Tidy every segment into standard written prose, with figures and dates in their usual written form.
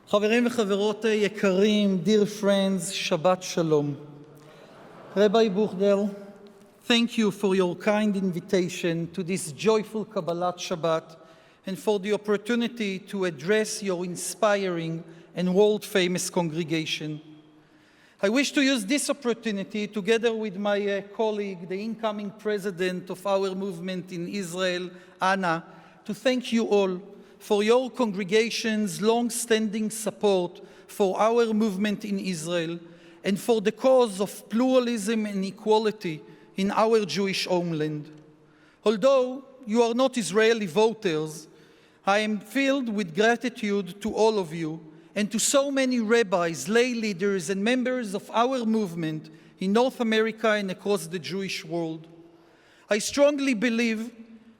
חברים וחברות יקרים, dear friends, Shabbat Shalom. Rabbi Buchdel, thank you for your kind invitation to this joyful Kabbalat Shabbat and for the opportunity to address your inspiring and world-famous congregation. I wish to use this opportunity, together with my colleague, the incoming president of our movement in Israel, Anna, to thank you all for your congregation's long-standing support for our movement in Israel and for the cause of pluralism and equality in our Jewish homeland. Although you are not Israeli voters, I am filled with gratitude to all of you and to so many rabbis, lay leaders, and members of our movement in North America and across the Jewish world. I strongly believe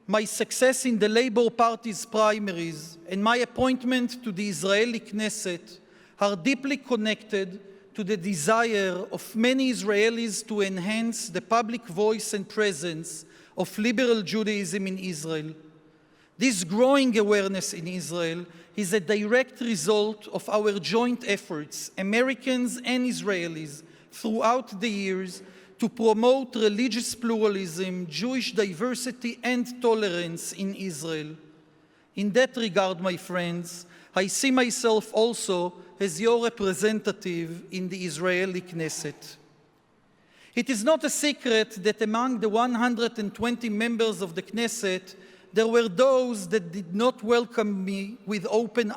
my success in the Labour Party's primaries and my appointment to the Israeli Knesset are deeply connected to the desire of many Israelis to enhance the public voice and presence of liberal Judaism in Israel. This growing awareness in Israel is a direct result of our joint efforts, Americans and Israelis, throughout the years to promote religious pluralism, Jewish diversity, and tolerance in Israel. In that regard, my friends, I see myself also as your representative in the Israeli Knesset. It is not a secret that among the 120 members of the Knesset, there were those that did not welcome me with open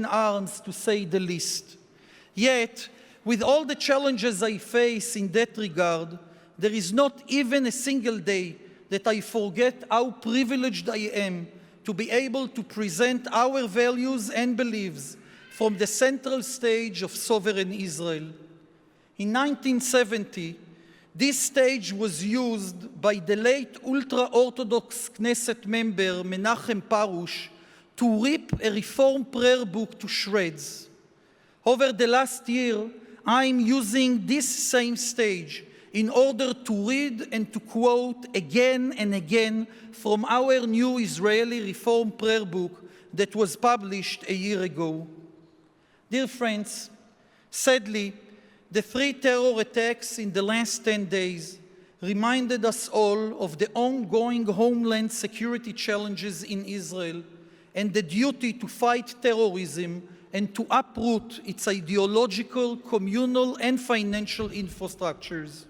arms, to say the least. Yet, with all the challenges I face in that regard, there is not even a single day that I forget how privileged I am to be able to present our values and beliefs from the central stage of sovereign Israel. In 1970, this stage was used by the late ultra-Orthodox Knesset member Menachem Parush to rip a Reform prayer book to shreds. Over the last year, I'm using this same stage in order to read and to quote again and again from our new Israeli Reform prayer book that was published a year ago. Dear friends, sadly, the 3 terror attacks in the last 10 days reminded us all of the ongoing homeland security challenges in Israel and the duty to fight terrorism and to uproot its ideological, communal, and financial infrastructures.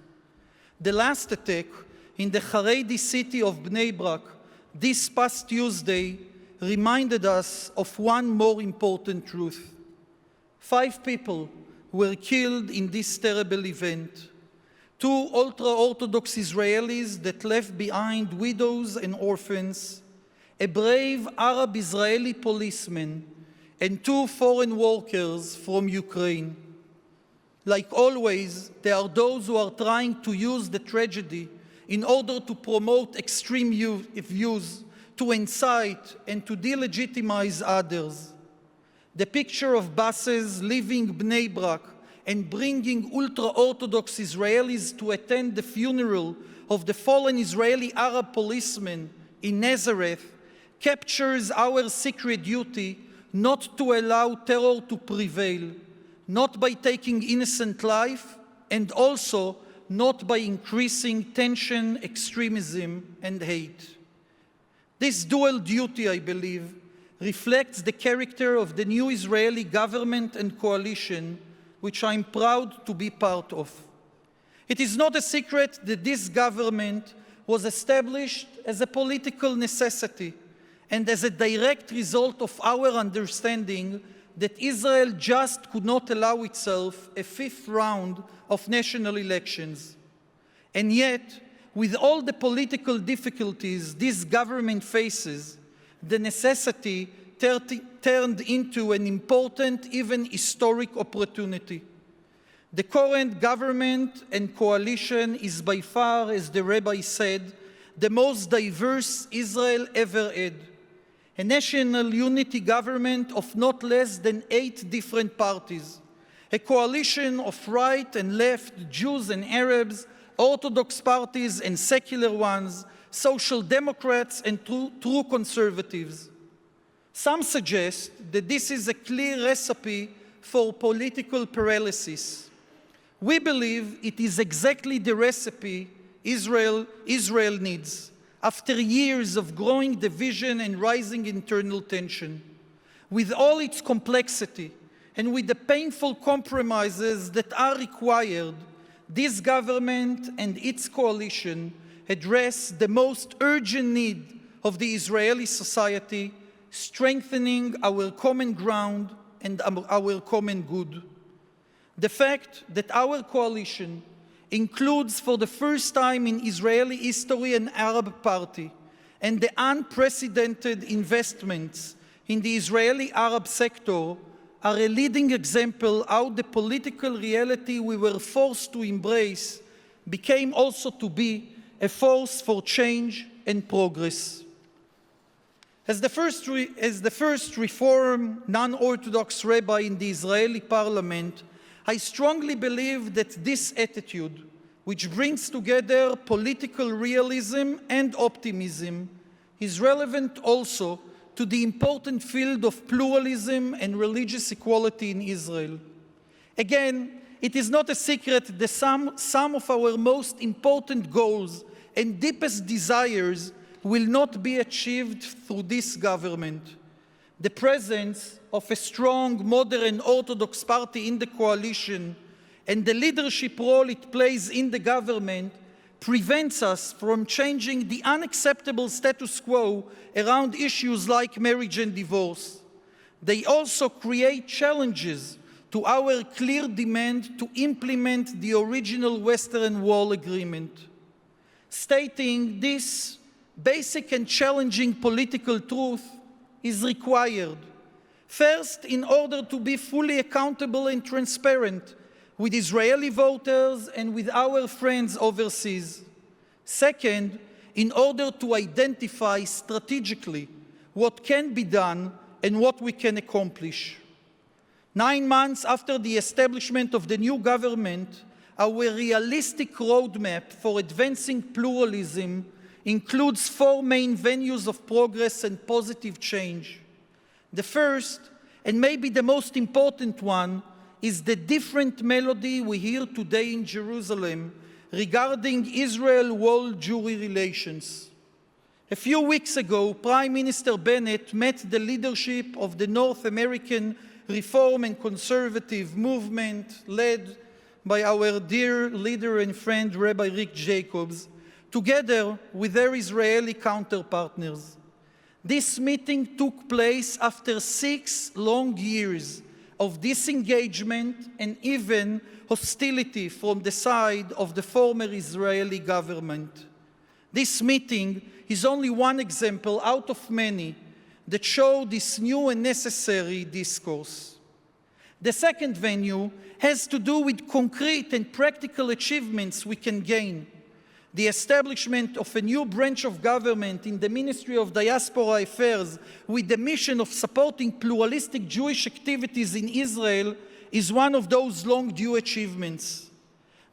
The last attack in the Haredi city of Bnei Brak this past Tuesday reminded us of one more important truth. 5 people were killed in this terrible event. 2 ultra-Orthodox Israelis that left behind widows and orphans, a brave Arab-Israeli policeman, and 2 foreign workers from Ukraine. Like always, there are those who are trying to use the tragedy in order to promote extreme views, to incite and to delegitimize others. The picture of buses leaving Bnei Brak and bringing ultra-Orthodox Israelis to attend the funeral of the fallen Israeli Arab policeman in Nazareth captures our sacred duty not to allow terror to prevail, not by taking innocent life, and also not by increasing tension, extremism, and hate. This dual duty, I believe, reflects the character of the new Israeli government and coalition, which I'm proud to be part of. It is not a secret that this government was established as a political necessity and as a direct result of our understanding that Israel just could not allow itself a 5th round of national elections. And yet, with all the political difficulties this government faces, the necessity turned into an important, even historic opportunity. The current government and coalition is by far, as the Rabbi said, the most diverse Israel ever had. A national unity government of not less than 8 different parties, a coalition of right and left, Jews and Arabs, Orthodox parties and secular ones, social democrats and true conservatives. Some suggest that this is a clear recipe for political paralysis. We believe it is exactly the recipe Israel needs after years of growing division and rising internal tension. With all its complexity and with the painful compromises that are required, this government and its coalition address the most urgent need of the Israeli society, strengthening our common ground and our common good. The fact that our coalition includes for the first time in Israeli history an Arab party and the unprecedented investments in the Israeli Arab sector are a leading example how the political reality we were forced to embrace became also to be a force for change and progress. As the first Reform non-Orthodox rabbi in the Israeli parliament, I strongly believe that this attitude, which brings together political realism and optimism, is relevant also to the important field of pluralism and religious equality in Israel. Again, it is not a secret that some of our most important goals and deepest desires will not be achieved through this government. The presence of a strong, modern Orthodox party in the coalition and the leadership role it plays in the government prevents us from changing the unacceptable status quo around issues like marriage and divorce. They also create challenges to our clear demand to implement the original Western Wall Agreement. Stating this basic and challenging political truth is required. First, in order to be fully accountable and transparent with Israeli voters and with our friends overseas. Second, in order to identify strategically what can be done and what we can accomplish. 9 months after the establishment of the new government, our realistic roadmap for advancing pluralism includes 4 main venues of progress and positive change. The first, and maybe the most important one, is the different melody we hear today in Jerusalem regarding Israel-world-Jewry relations. A few weeks ago, Prime Minister Bennett met the leadership of the North American Reform and Conservative movement led by our dear leader and friend Rabbi Rick Jacobs, together with their Israeli counterpartners. This meeting took place after 6 long years of disengagement and even hostility from the side of the former Israeli government. This meeting is only one example out of many that show this new and necessary discourse. The second venue has to do with concrete and practical achievements we can gain. The establishment of a new branch of government in the Ministry of Diaspora Affairs with the mission of supporting pluralistic Jewish activities in Israel is one of those long-due achievements.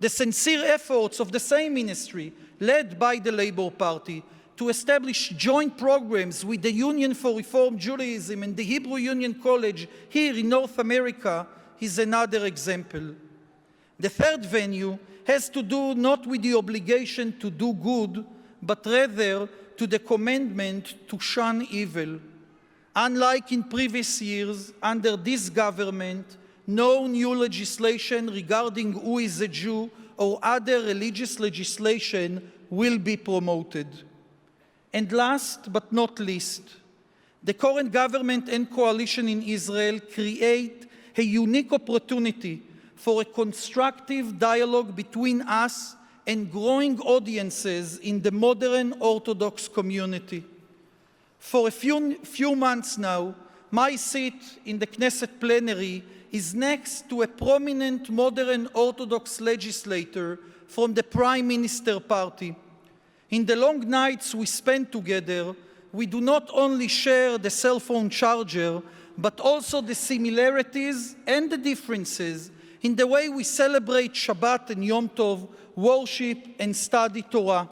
The sincere efforts of the same ministry, led by the Labour Party, to establish joint programs with the Union for Reform Judaism and the Hebrew Union College here in North America is another example. The third venue has to do not with the obligation to do good, but rather to the commandment to shun evil. Unlike in previous years, under this government, no new legislation regarding who is a Jew or other religious legislation will be promoted. And last but not least, the current government and coalition in Israel create a unique opportunity for a constructive dialogue between us and growing audiences in the modern Orthodox community. For a few months now, my seat in the Knesset plenary is next to a prominent modern Orthodox legislator from the Prime Minister party. In the long nights we spend together, we do not only share the cell phone charger, but also the similarities and the differences in the way we celebrate Shabbat and Yom Tov, worship and study Torah.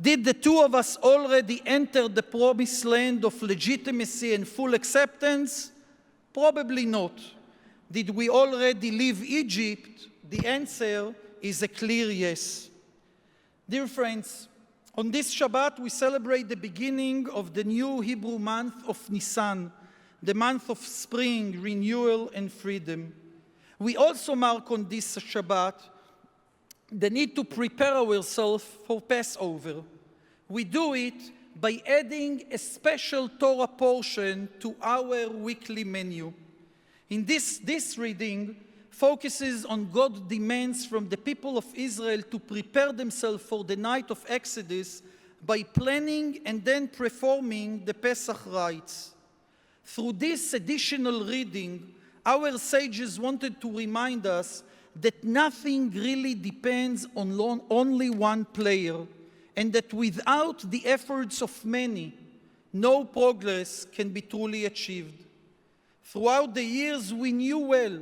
Did the two of us already enter the promised land of legitimacy and full acceptance? Probably not. Did we already leave Egypt? The answer is a clear yes. Dear friends, on this Shabbat we celebrate the beginning of the new Hebrew month of Nisan, the month of spring, renewal, and freedom. We also mark on this Shabbat the need to prepare ourselves for Passover. We do it by adding a special Torah portion to our weekly menu. In this reading focuses on God's demands from the people of Israel to prepare themselves for the night of Exodus by planning and then performing the Pesach rites. Through this additional reading, our sages wanted to remind us that nothing really depends on only one player, and that without the efforts of many, no progress can be truly achieved. Throughout the years, we knew well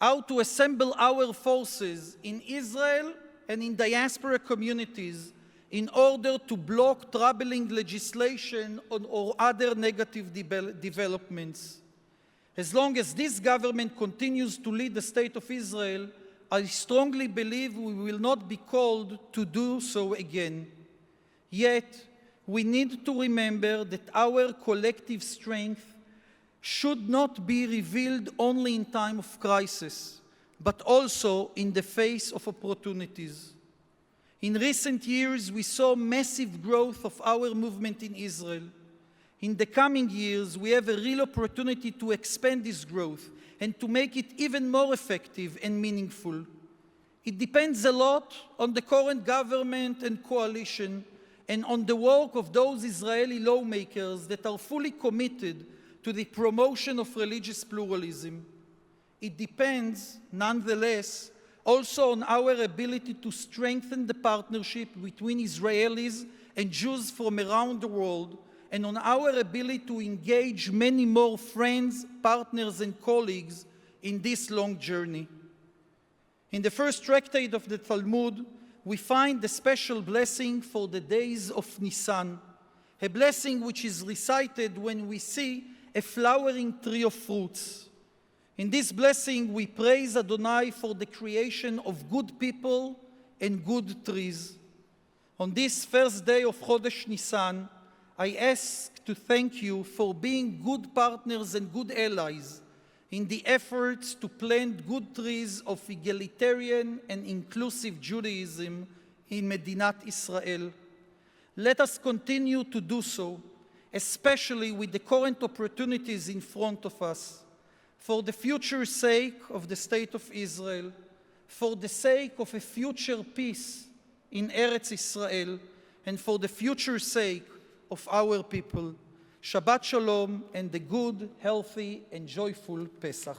how to assemble our forces in Israel and in diaspora communities in order to block troubling legislation or other negative developments. As long as this government continues to lead the state of Israel, I strongly believe we will not be called to do so again. Yet, we need to remember that our collective strength should not be revealed only in time of crisis, but also in the face of opportunities. In recent years, we saw massive growth of our movement in Israel. In the coming years, we have a real opportunity to expand this growth and to make it even more effective and meaningful. It depends a lot on the current government and coalition and on the work of those Israeli lawmakers that are fully committed to the promotion of religious pluralism. It depends, nonetheless, also on our ability to strengthen the partnership between Israelis and Jews from around the world, and on our ability to engage many more friends, partners, and colleagues in this long journey. In the first tractate of the Talmud, we find the special blessing for the days of Nisan, a blessing which is recited when we see a flowering tree of fruits. In this blessing, we praise Adonai for the creation of good people and good trees. On this first day of Chodesh Nisan, I ask to thank you for being good partners and good allies in the efforts to plant good trees of egalitarian and inclusive Judaism in Medinat Israel. Let us continue to do so, especially with the current opportunities in front of us, for the future sake of the State of Israel, for the sake of a future peace in Eretz Israel, and for the future sake of our people. Shabbat Shalom and a good, healthy, and joyful Pesach.